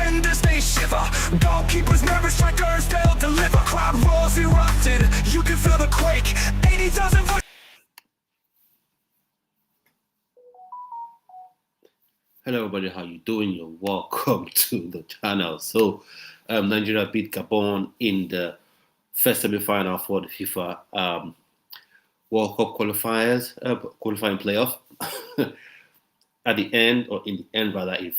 defenders, they shiver. Goalkeepers nervous, strikers, they'll deliver. Crowd roars erupted, you can feel the quake. 80,000 voices. Hello everybody, how you doing? You're welcome to the channel. So, Nigeria beat Gabon in the first semi-final for the FIFA World Cup qualifiers, qualifying playoff. At the end, or in the end rather, it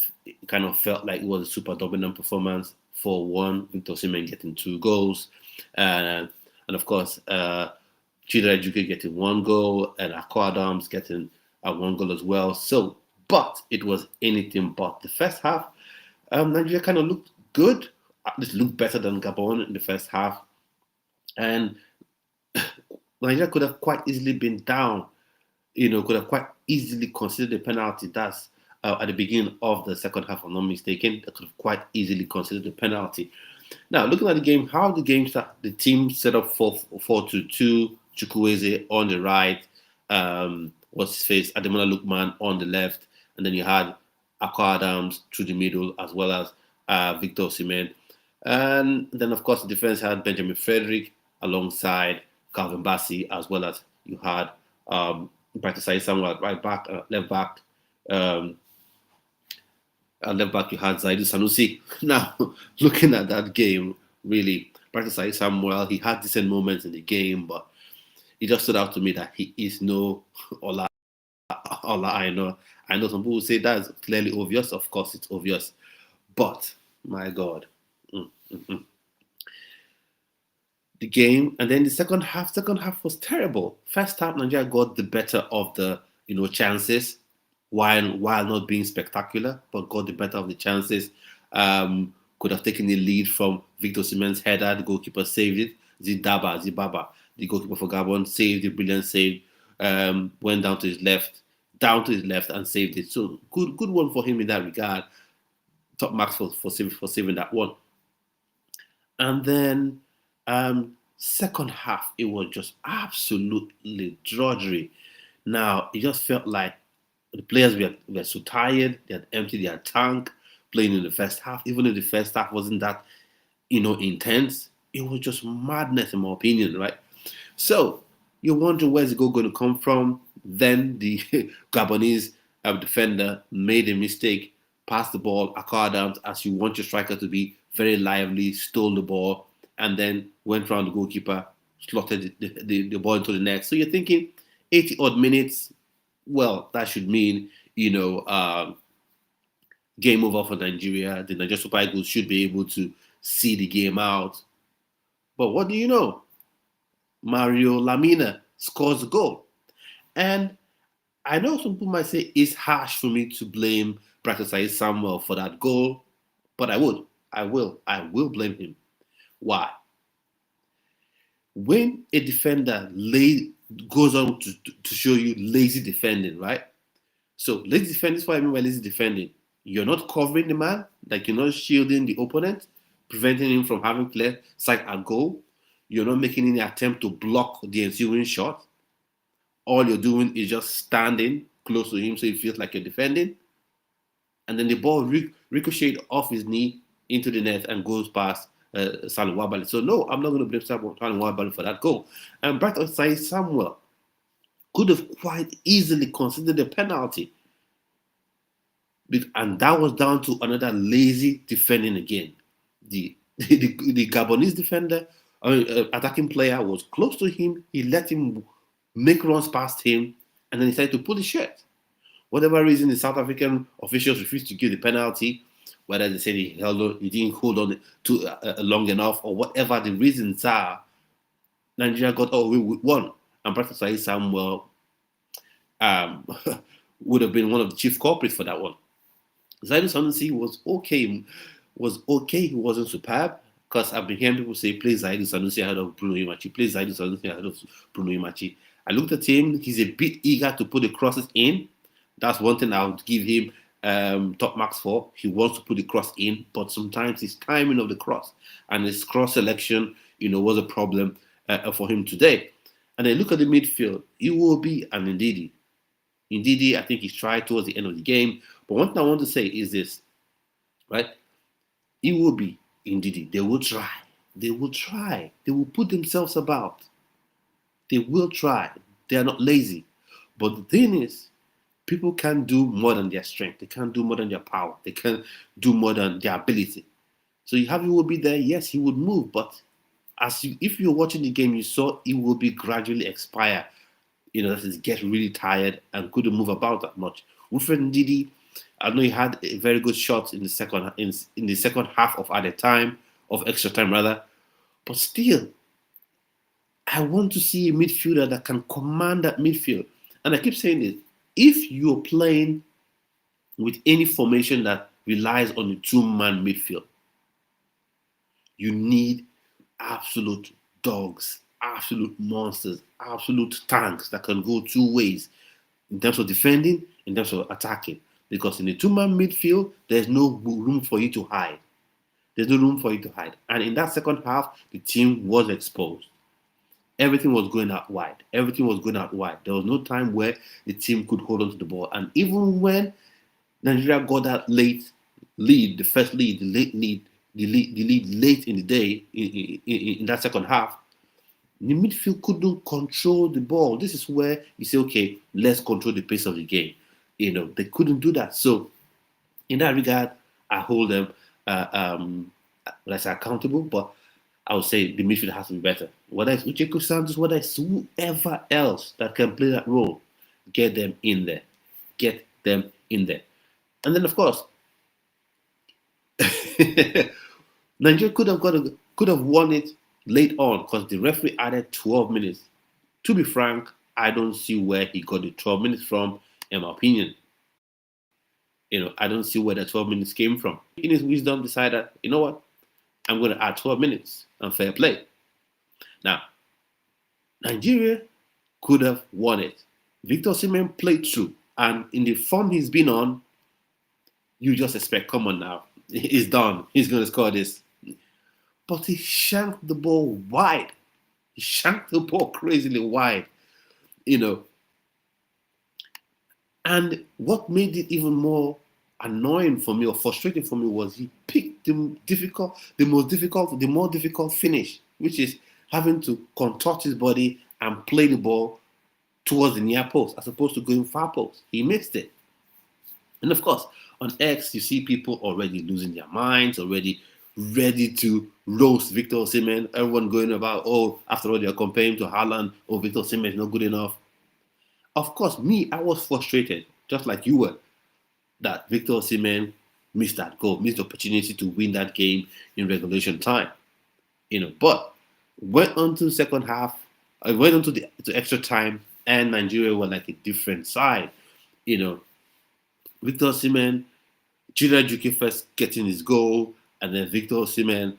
kind of felt like it was a super dominant performance. 4-1, Victor Osimhen getting 2 goals, and of course, Chidera Juke getting 1 goal, and Akko Adams getting 1 goal as well. So, but it was anything but. The first half, Nigeria kind of looked good, at least looked better than Gabon in the first half, and Nigeria could have quite easily been down. Could have quite easily considered the penalty. That's at the beginning of the second half, if I'm not mistaken. They could have quite easily considered the penalty. Now, looking at the game, how the game started, the team set up 4-2-2, Chukwueze on the right, what's his face, Ademola Lookman on the left, and then you had Akko Adams through the middle, as well as Victor Osimhen. And then, of course, the defense had Benjamin Frederick alongside Calvin Bassey, as well as you had Brighter Side Samuel at right back, left back. At left back, you had Zaidu Sanusi. Now, looking at that game, really, Brighter Side Samuel, he had decent moments in the game, but it just stood out to me that he is no Ola Aina. I know some people say that's clearly obvious. Of course, it's obvious. But, my God. The game, and then the second half was terrible. First half, Nigeria got the better of the chances, while not being spectacular, but got the better of the chances. Could have taken the lead from Victor Osimhen's header. The goalkeeper saved it. Zibaba, the goalkeeper for Gabon, saved the brilliant save. Went down to his left, and saved it. So good one for him in that regard. Top marks for saving that one. And then second half, it was just absolutely drudgery. Now, it just felt like the players were so tired. They had emptied their tank playing in the first half. Even if the first half wasn't that, intense, it was just madness in my opinion, right? So, you wonder where's the goal going to come from. Then the Gabonese defender made a mistake, passed the ball, Akko Adams, as you want your striker to be, very lively, stole the ball, and then went around the goalkeeper, slotted the ball into the net. So you're thinking 80 odd minutes, well, that should mean, game over for Nigeria. The Nigeria Super Eagles should be able to see the game out. But what do you know? Mario Lamina scores a goal. And I know some people might say it's harsh for me to blame Brighter Side Samuel for that goal, but I will blame him. Why? When a defender goes on to show you lazy defending, right? So lazy defending is what I mean by lazy defending. You're not covering the man, like you're not shielding the opponent, preventing him from having clear sight at goal. You're not making any attempt to block the ensuing shot. All you're doing is just standing close to him so he feels like you're defending. And then the ball ricocheted off his knee into the net and goes past Salim Wabali. So no, I'm not going to blame Salim Wabali for that goal. And Brighter Side Samuel could have quite easily considered the penalty. And that was down to another lazy defending again. The Gabonese defender, attacking player, was close to him. He let him make runs past him, and then he decided to pull the shirt. Whatever reason, the South African officials refused to give the penalty, whether they said he didn't hold on to long enough, or whatever the reasons are, Nigeria got away with one. And Brighter Side Samuel would have been one of the chief culprits for that one. Zaidu Sanusi was okay. He wasn't superb, because I've been hearing people say, play Zaidu Sanusi ahead of Bruno Imachi. Play Zaidu Sanusi ahead of Bruno Imachi. I looked at him. He's a bit eager to put the crosses in. That's one thing I would give him top marks for. He wants to put the cross in, but sometimes his timing of the cross and his cross selection, was a problem for him today. And then look at the midfield. Iwobi and Ndidi. I think he tried towards the end of the game. But one thing I want to say is this, right? It will be indeed. They will try. They will try. They will put themselves about. They will try. They are not lazy. But the thing is, people can't do more than their strength. They can't do more than their power. They can't do more than their ability. So you have, he will be there. Yes, he would move, but if you're watching the game, you saw it will be gradually expire. That is get really tired and couldn't move about that much. Wilfred Ndidi, I know he had a very good shot in the second half of added time, of extra time rather, but still, I want to see a midfielder that can command that midfield. And I keep saying this: if you're playing with any formation that relies on a two-man midfield, you need absolute dogs, absolute monsters, absolute tanks that can go two ways in terms of defending, in terms of attacking. Because in a two-man midfield, there's no room for you to hide. There's no room for you to hide. And in that second half, the team was exposed. Everything was going out wide. Everything was going out wide. There was no time where the team could hold on to the ball. And even when Nigeria got that late lead, the first lead, the lead late in the day, in that second half, the midfield couldn't control the ball. This is where you say, okay, let's control the pace of the game. They couldn't do that. So, in that regard, I hold them, let's say, accountable. But I would say the midfield has to be better. Whether it's Ucheko Santos, whether it's whoever else that can play that role, get them in there. Get them in there. And then, of course, Nigeria could have won it late on because the referee added 12 minutes. To be frank, I don't see where he got the 12 minutes from, in my opinion. I don't see where the 12 minutes came from. In his wisdom, decided, you know what? I'm going to add 12 minutes and fair play. Now, Nigeria could have won it. Victor Osimhen played through, and in the form he's been on, you just expect, come on now, he's done. He's going to score this. But he shanked the ball wide. He shanked the ball crazily wide, And what made it even more annoying for me or frustrating for me was he picked the more difficult finish, which is having to contort his body and play the ball towards the near post as opposed to going far post. He missed it. And of course, on X, you see people already losing their minds, already ready to roast Victor Osimhen. Everyone going about, after all, they're comparing to Haaland. Victor Osimhen is not good enough. Of course, I was frustrated, just like you were, that Victor Osimhen missed that goal, missed the opportunity to win that game in regulation time. But went on to the second half, went on to extra time, and Nigeria were like a different side. Victor Osimhen, Chidera Juki first getting his goal, and then Victor Osimhen,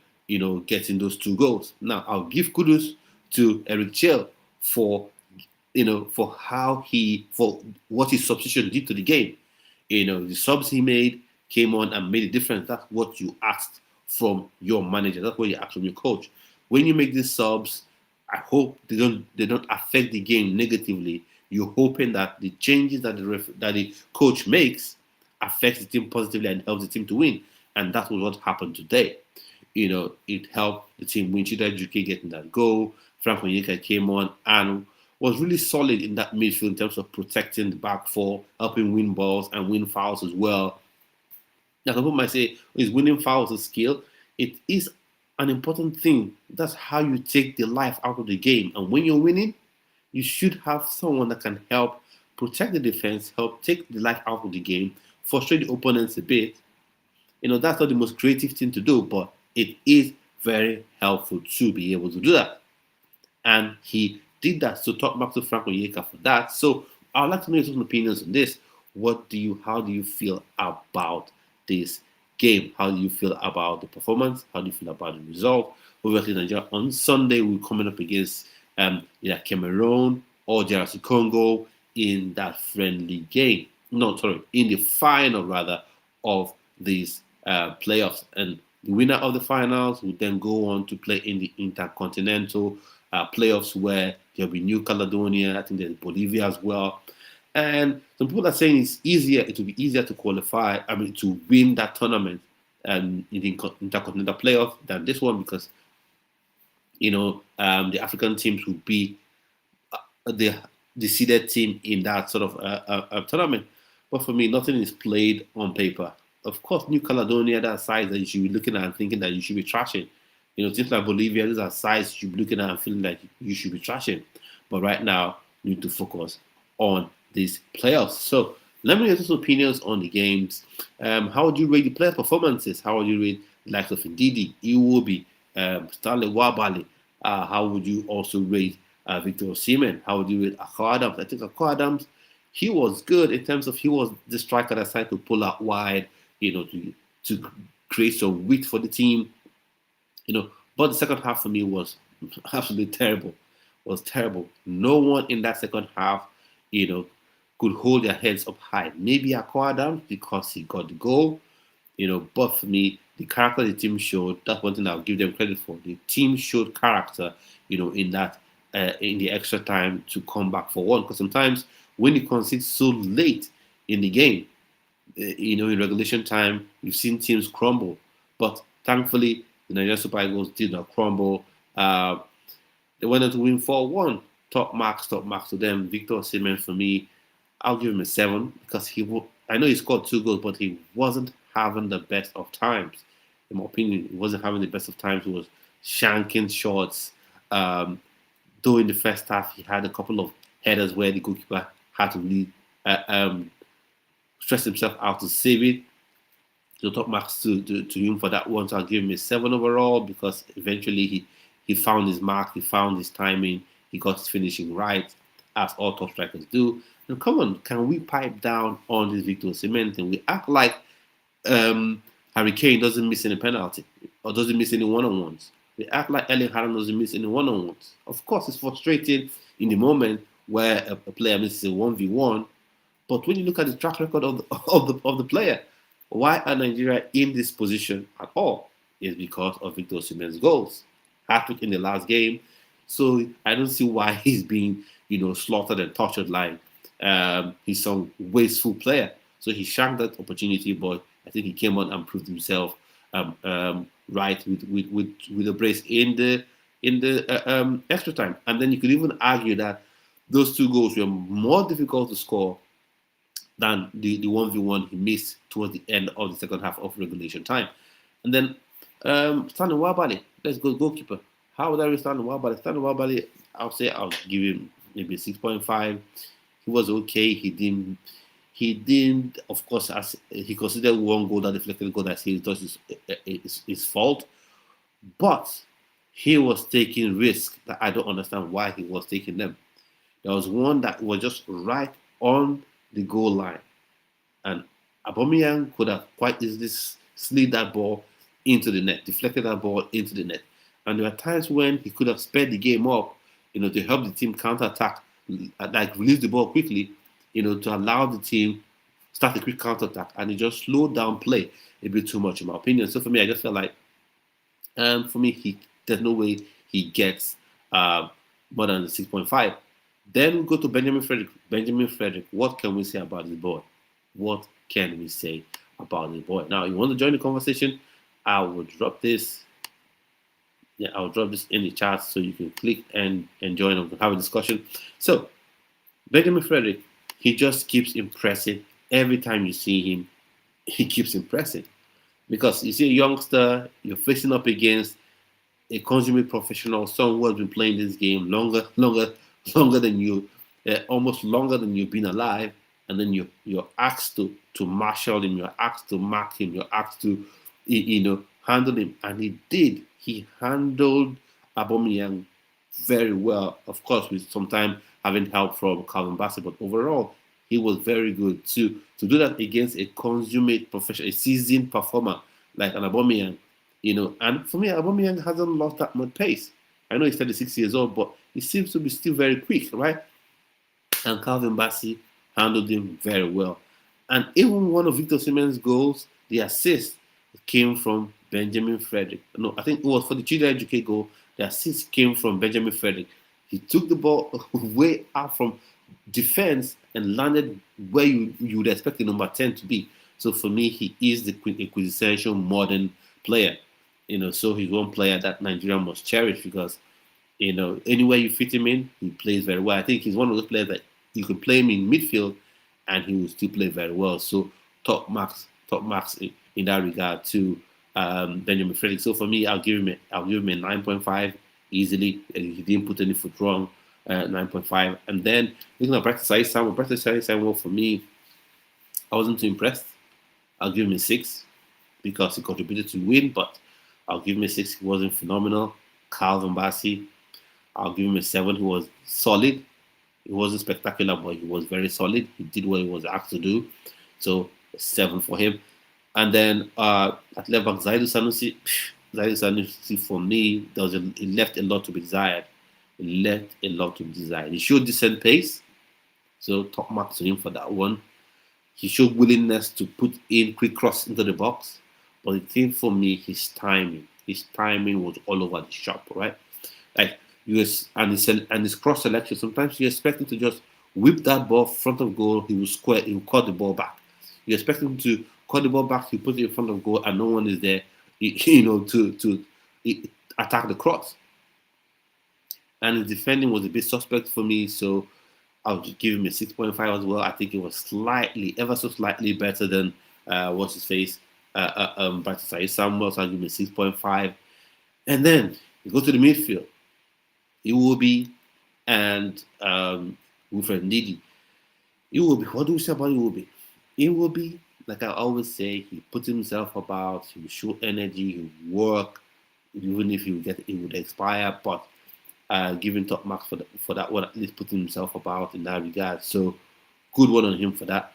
getting those two goals. Now, I'll give kudos to Eric Chell for what his substitution did to the game. The subs he made came on and made a difference. That's what you asked from your manager. That's what you asked from your coach. When you make these subs, I hope they don't affect the game negatively. You're hoping that the changes that the coach makes affects the team positively and helps the team to win. And that was what happened today. It helped the team win. Chidera Juki getting that goal. Frank Onyeka came on and was really solid in that midfield in terms of protecting the back four, helping win balls and win fouls as well. Now, some people might say, is winning fouls a skill? It is an important thing. That's how you take the life out of the game. And when you're winning, you should have someone that can help protect the defense, help take the life out of the game, frustrate the opponents a bit. That's not the most creative thing to do, but it is very helpful to be able to do that. And he did that. So talk back to Frank Onyeka for that. So I'd like to know your some opinions on this. How do you feel about this game? How do you feel about the performance? How do you feel about the result? Obviously, Nigeria on Sunday we're coming up against either Cameroon or DRC Congo in that friendly game. No, sorry, in the final rather of these playoffs. And the winner of the finals will then go on to play in the intercontinental playoffs where there'll be New Caledonia. I think there's Bolivia as well. And some people are saying it will be easier to qualify, to win that tournament in the intercontinental playoff than this one because the African teams would be the seeded team in that sort of tournament. But for me, nothing is played on paper. Of course, New Caledonia, that size that you should be looking at and thinking that you should be trashing. Teams like Bolivia, these are sides you should be looking at and feeling like you should be trashing. But right now, you need to focus on these playoffs. So let me get some opinions on the games. How would you rate the player performances? How would you rate the likes of Ndidi, Iwobi, Stanley Wabali? How would you also rate Victor Osimhen? How would you rate Akko Adams? I think Akko Adams, he was good in terms of he was the striker that tried to pull out wide, to create some width for the team. But the second half for me was absolutely terrible. Was terrible. No one in that second half, could hold their heads up high. Maybe Akko Adams because he got the goal, but for me, the character the team showed, that's one thing I'll give them credit for. The team showed character, in that in the extra time to come back for one. Because sometimes when you concede so late in the game, in regulation time, you've seen teams crumble. But thankfully, the Nigerian Super Eagles did not crumble. They went on to win 4-1. Top marks to them. Victor Osimhen, for me, I'll give him a 7 because I know he scored 2 goals, but he wasn't having the best of times. In my opinion, he wasn't having the best of times. He was shanking shots. Though in the first half, he had a couple of headers where the goalkeeper had to really stress himself out to save it. So top marks to him for that one. So I'll give him a 7 overall because eventually he found his mark, he found his timing, he got his finishing right, as all top strikers do. And come on, can we pipe down on this Victor Osimhen thing? We act like Harry Kane doesn't miss any penalty or doesn't miss any one-on-ones. We act like Erling Haaland doesn't miss any one-on-ones. Of course, it's frustrating in the moment where a player misses a 1v1, but when you look at the track record of the player, why are Nigeria in this position at all? Is because of Victor Osimhen's goals. Hat-trick in the last game. So I don't see why he's being, slaughtered and tortured like he's some wasteful player. So he shanked that opportunity, but I think he came on and proved himself right with a brace in the extra time. And then you could even argue that those 2 goals were more difficult to score than the 1v1 he missed towards the end of the second half of regulation time. And then Stanley Wabali, let's go goalkeeper. How would I rate Stanley Wabali? Stanley Wabali, I'll give him maybe 6.5. He was okay. He didn't, of course, as he considered one goal, that deflected goal, that he thought is his fault. But he was taking risks that I don't understand why he was taking them. There was one that was just right on the goal line, and Aubameyang could have quite easily slid that ball into the net, deflected that ball into the net. And there were times when he could have sped the game up, to help the team counter-attack, like release the ball quickly, to allow the team start a quick counter-attack, and he just slowed down play a bit too much, in my opinion. So for me, I just felt like, for me, there's no way he gets more than 6.5. Then go to Benjamin Frederick. Benjamin Frederick, what can we say about this boy? What can we say about this boy? Now, you want to join the conversation? I will drop this. Yeah, I'll drop this in the chat so you can click and join and have a discussion. So, Benjamin Frederick, he just keeps impressing. Every time you see him, he keeps impressing. Because you see a youngster, you're facing up against a consummate professional, someone who has been playing this game longer than you, almost longer than you've been alive, and then you're asked to marshal him, you're asked to mark him, you're asked to handle him, and he did. He handled Aubameyang very well, of course, with sometimes having help from Calvin Bassey, but overall he was very good to do that against a consummate professional, a seasoned performer like an Aubameyang. And for me, Aubameyang hasn't lost that much pace. I know he's 36 years old, but he seems to be still very quick, right? And Calvin Bassey handled him very well. And even one of Victor Osimhen's goals, the assist, came from Benjamin Frederick. No, I think it was for the Chidi Ejike goal. The assist came from Benjamin Frederick. He took the ball way out from defense and landed where you would expect the number 10 to be. So for me, he is the quintessential modern player. So he's one player that Nigeria must cherish because anywhere you fit him in, he plays very well. I think he's one of those players that you can play him in midfield and he will still play very well. So top marks in that regard to Benjamin Frederick. So for me, I'll give him a 9.5 easily. He didn't put any foot wrong. 9.5. And then looking at Practice Samuel, for me, I wasn't too impressed. I'll give him a 6 because he contributed to win, but I'll give him a 6. He wasn't phenomenal. Calvin Bassey, I'll give him a 7. He was solid. He wasn't spectacular, but he was very solid. He did what he was asked to do. So, a 7 for him. And then at left back, Zaidu Sanusi, for me, it left a lot to be desired. He showed decent pace. So, top marks to him for that one. He showed willingness to put in quick cross into the box. But the thing for me, his timing. His timing was all over the shop, right? Like his cross selection. Sometimes you expect him to just whip that ball front of goal. He will square. He will cut the ball back. You expect him to cut the ball back. He put it in front of goal, and no one is there, to attack the cross. And his defending was a bit suspect for me, so I'll just give him a 6.5 as well. I think it was ever so slightly better than what's his face, Practice Samuel. So I'll give him a 6.5. And then you go to the midfield. Iwobi and Wilfred Ndidi. Iwobi, what do we say about Iwobi? Iwobi, like I always say, he puts himself about, he will show energy, he will work, even if it would expire, but giving top marks for that one, at least putting himself about in that regard. So good one on him for that.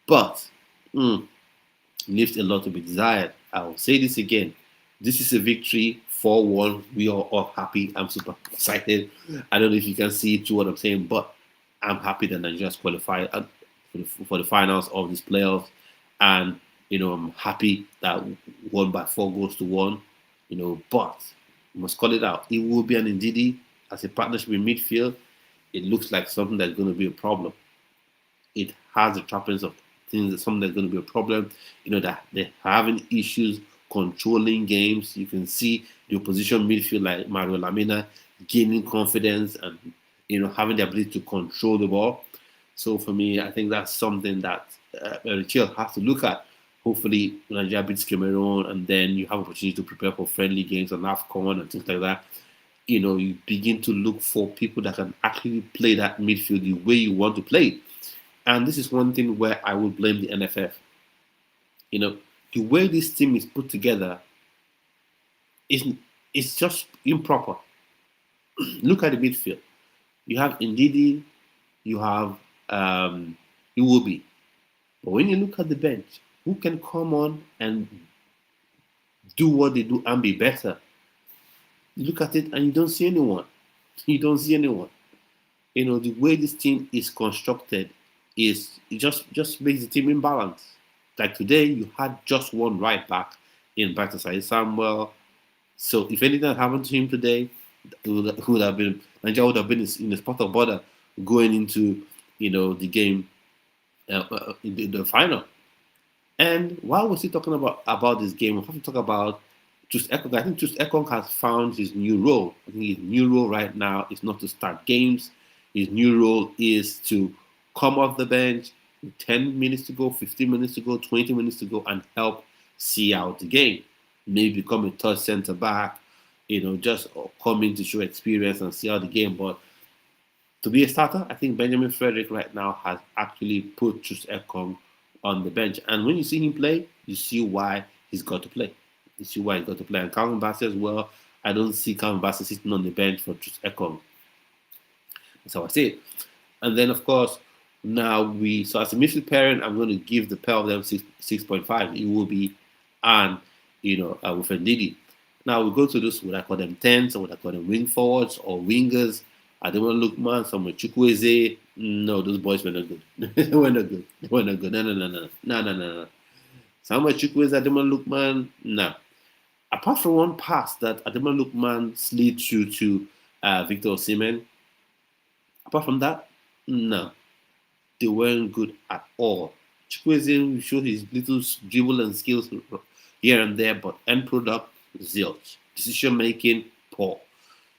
But leaves a lot to be desired. I will say this again. This is a victory 4-1. We are all happy. I'm super excited. I don't know if you can see through what I'm saying, but I'm happy that Nigeria's qualified for the finals of this playoffs. And, I'm happy that we won by 4-1. But we must call it out. It will be an Ndidi as a partnership in midfield. It looks like something that's going to be a problem. It has the trappings of things that something that's going to be a problem. That they're having issues controlling games. You can see the opposition midfield like Mario Lamina gaining confidence and having the ability to control the ball. So for me, I think that's something that Eritrea has to look at. Hopefully, Nigeria beats Cameroon, and then you have opportunity to prepare for friendly games on AFCON and things like that. You begin to look for people that can actually play that midfield the way you want to play. And this is one thing where I would blame the NFF. The way this team is put together is just improper. Look at the midfield. You have Ndidi, you have Iwobi. But when you look at the bench, who can come on and do what they do and be better? You look at it and you don't see anyone. You don't see anyone. The way this team is constructed is it just makes the team imbalanced. Like today, you had just one right back in Practice Samuel. So if anything had happened to him today, Nigeria would have been in a spot of bother going into the game, the final. And while we're still talking about this game, we have to talk about Troost Ekong. I think Troost Ekong has found his new role. I think his new role right now is not to start games. His new role is to come off the bench, 10 minutes to go, 15 minutes to go, 20 minutes to go, and help see out the game. Maybe become a third center back, just come in to show experience and see out the game. But to be a starter, I think Benjamin Frederick right now has actually put Troost Ekong on the bench. And when you see him play, you see why he's got to play. And Calvin Bassey as well. I don't see Calvin Bassey sitting on the bench for Troost Ekong. That's how I see it. And then, of course, now so as a midfield pairing, I'm going to give the pair of them 6.5. It will be and Wilfred Ndidi. Now we go to this. Would I call them 10s or would I call them wing forwards or wingers? Ademola Lookman, Samuel Chukwueze. No, those boys were not good. They were not good. No. Samuel Chukwueze, Ademola Lookman, no. Apart from one pass that Ademola Lookman slid through to Victor Osimhen, apart from that, no. They weren't good at all. Chukwueze showed his little dribble and skills here and there, but end product, zilch. Decision making, poor.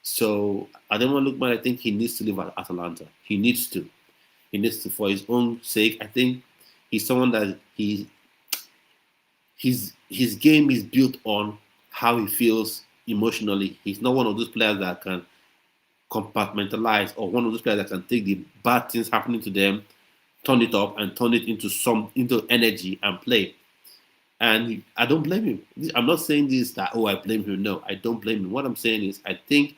So I don't want to look man. I think he needs to leave at Atalanta. He needs to. He needs to, for his own sake. I think he's someone that his game is built on how he feels emotionally. He's not one of those players that can compartmentalize, or one of those players that can take the bad things happening to them, turn it up and turn it into energy and play. And I don't blame him. I'm not saying this that, oh, I blame him. No, I don't blame him. What I'm saying is I think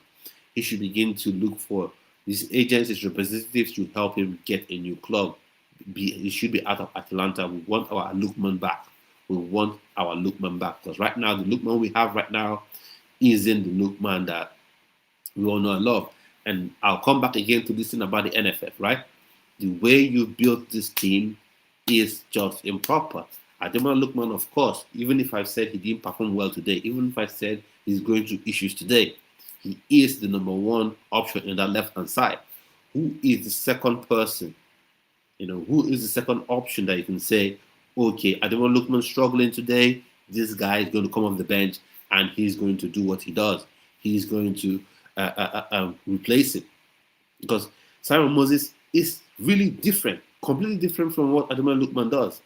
he should begin to look for these agents, his representatives to help him get a new club. He should be out of Atalanta. We want our Lookman back. We want our Lookman back. Because right now, the Lookman we have right now isn't the Lookman that we all know and love. And I'll come back again to this thing about the NFF, right? The way you built this team is just improper. Ademola Lookman, of course, even if I said he didn't perform well today, even if I said he's going through issues today, he is the number one option in that left-hand side. Who is the second person? Who is the second option that you can say, okay, Ademola Lookman struggling today, this guy is going to come off the bench and he's going to do what he does. He's going to replace it. Because Simon Moses is really different, completely different from what Ademola Lookman does.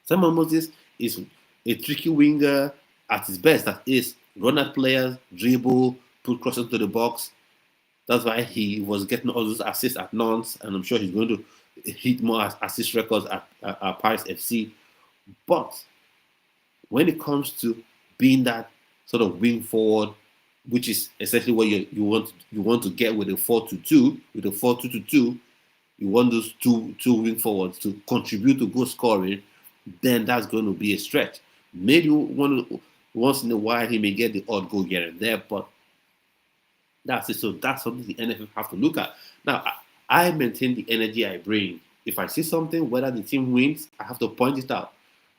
Simon Moses is a tricky winger at his best. That is, run at players, dribble, put crosses to the box. That's why he was getting all those assists at Nantes, and I'm sure he's going to hit more assist records at Paris FC. But when it comes to being that sort of wing forward, which is essentially what you want to get with a 4-2-2, with a 4-2-2, you want those two wing forwards to contribute to goal scoring, then that's going to be a stretch. Maybe once in a while he may get the odd goal here and there, but that's it. So that's something the NFF have to look at. Now, I maintain the energy I bring. If I see something, whether the team wins, I have to point it out,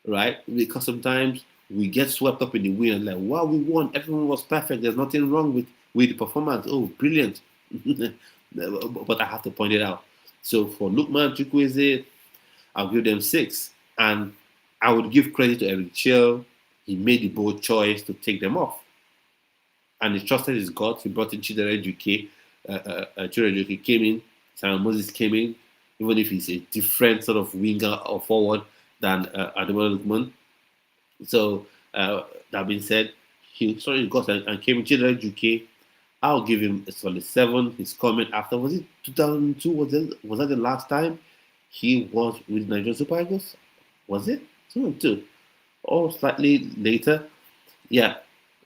right? Because sometimes we get swept up in the win and like, wow, we won. Everyone was perfect. There's nothing wrong with the performance. Oh, brilliant. But I have to point it out. So for Lookman, Chukwueze, I'll give them 6. And I would give credit to Eric Chiel. He made the bold choice to take them off. And he trusted his guts. He brought in Chidera Juke. Chidera Juke came in. Simon Moses came in. Even if he's a different sort of winger or forward than Ademola Lookman. So, that being said, he trusted his guts and came in. Chidera Juke, I'll give him a solid 7. His comment after, was it 2002? Was that the last time he was with Nigerian Super Eagles? Was it? 2002. Or slightly later. Yeah.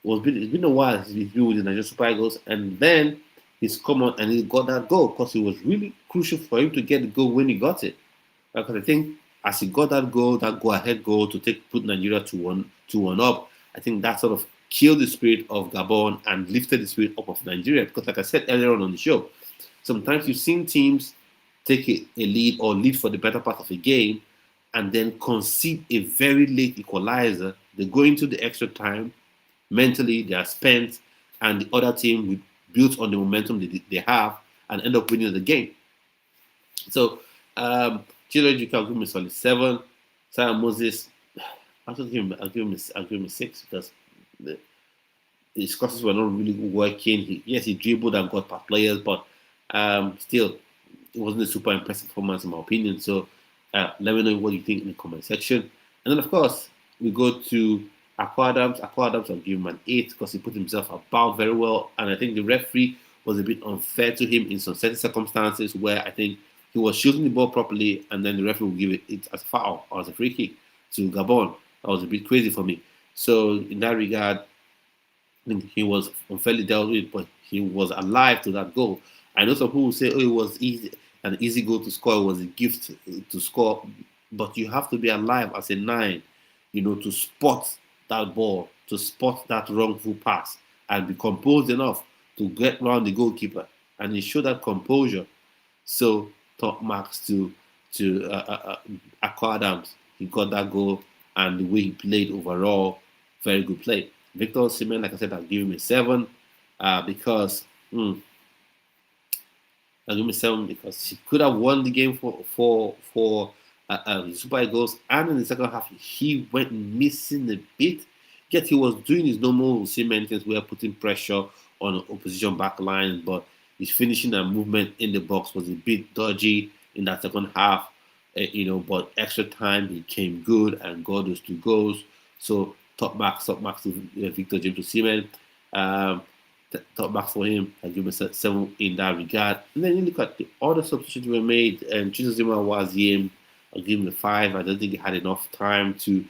It's been a while since he's been with the Nigerian Super Eagles, and then he's come on and he got that goal because it was really crucial for him to get the goal when he got it. Because I think as he got that go-ahead goal to put Nigeria to one up, I think that sort of killed the spirit of Gabon and lifted the spirit up of Nigeria. Because like I said earlier on the show, sometimes you've seen teams take a lead or lead for the better part of a game and then concede a very late equalizer. They go into the extra time. Mentally, they are spent, and the other team built on the momentum they have and end up winning the game. So, Chidera I'll give him a solid 7. Simon Moses, I'll give him a 6 because his crosses were not really working. He dribbled and got past players, but still, it wasn't a super impressive performance in my opinion. So, let me know what you think in the comment section. And then, of course, we go to Akwa Adams, I'll give him an 8 because he put himself about very well. And I think the referee was a bit unfair to him in some certain circumstances where I think he was shooting the ball properly and then the referee will give it as a foul or as a free kick to Gabon. That was a bit crazy for me. So in that regard, I think he was unfairly dealt with, but he was alive to that goal. I know some people will say, oh, it was an easy goal to score, it was a gift to score. But you have to be alive as a 9, to spot that ball, to spot that wrongful pass and be composed enough to get around the goalkeeper. And he showed that composure. So top marks to Akwa Adams. He got that goal and the way he played overall, very good play. Victor Osimhen, like I said, I'll give him a 7 because I'll give him a 7 because he could have won the game for Super Eagles, and in the second half he went missing a bit. Yet he was doing his normal Osimhen things, where putting pressure on the opposition back line, but his finishing and movement in the box was a bit dodgy in that second half. But extra time he came good and got those 2 goals. So top marks to Victor James Osimhen. Um, top marks for him. I give him a 7 in that regard. And then you look at the other substitutions were made, and Chizozima was him. I'll give him a 5. I don't think he had enough time to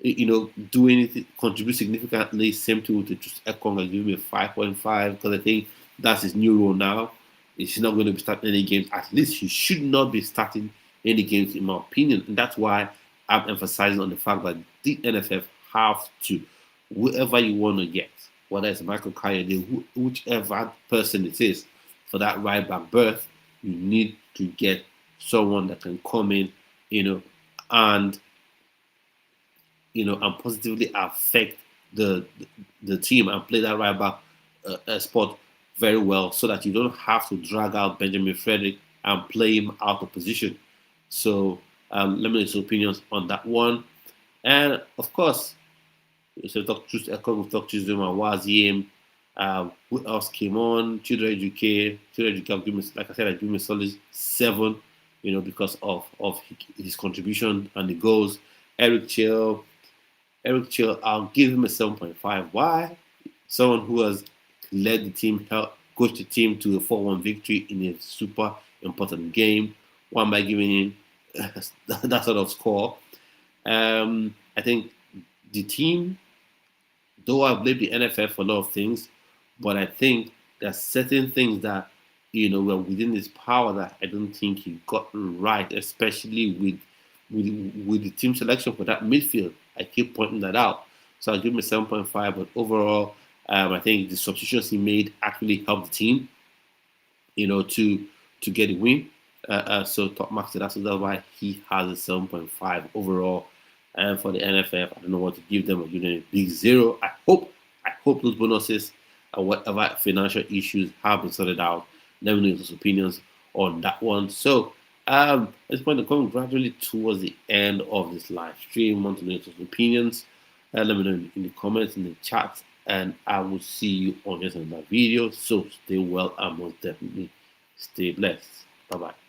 do anything, contribute significantly. Same thing with the Just Ekong. I'll give him a 5.5 because I think that's his new role now. He's not going to be starting any games. At least he should not be starting any games, in my opinion. And that's why I'm emphasizing on the fact that the NFF have to, whoever you want to get, whether it's Michael Kayode, whichever person it is, for that right back berth, you need to get someone that can come in, and and positively affect the team and play that right back spot very well, so that you don't have to drag out Benjamin Frederick and play him out of position. So let me know your opinions on that one. And of course, so talk Chizuma Waziem. Who else came on? Chidre Eduke, like I said, I give him a solid 7, because of his contribution and the goals. Eric Chill, I'll give him a 7.5. Why? Someone who has led the team, helped coach the team to a 4-1 victory in a super important game. Why am I giving him that sort of score? I think the team, though I blame the NFF for a lot of things, but I think there are certain things that were within his power that I don't think he got right, especially with the team selection for that midfield. I keep pointing that out. So I'll give him a 7.5, but overall, I think the substitutions he made actually helped the team, to get a win. So top marks to that. So that's why he has a 7.5 overall. And for the NFF, I don't know what to give them. I'll give them a big 0. I hope those bonuses and whatever financial issues have been sorted out. Let me know your opinions on that one. So at this point, I'm coming gradually towards the end of this live stream. Want to know your opinions? Let me know in the comments, in the chat, and I will see you on yet another video. So stay well and most definitely stay blessed. Bye bye.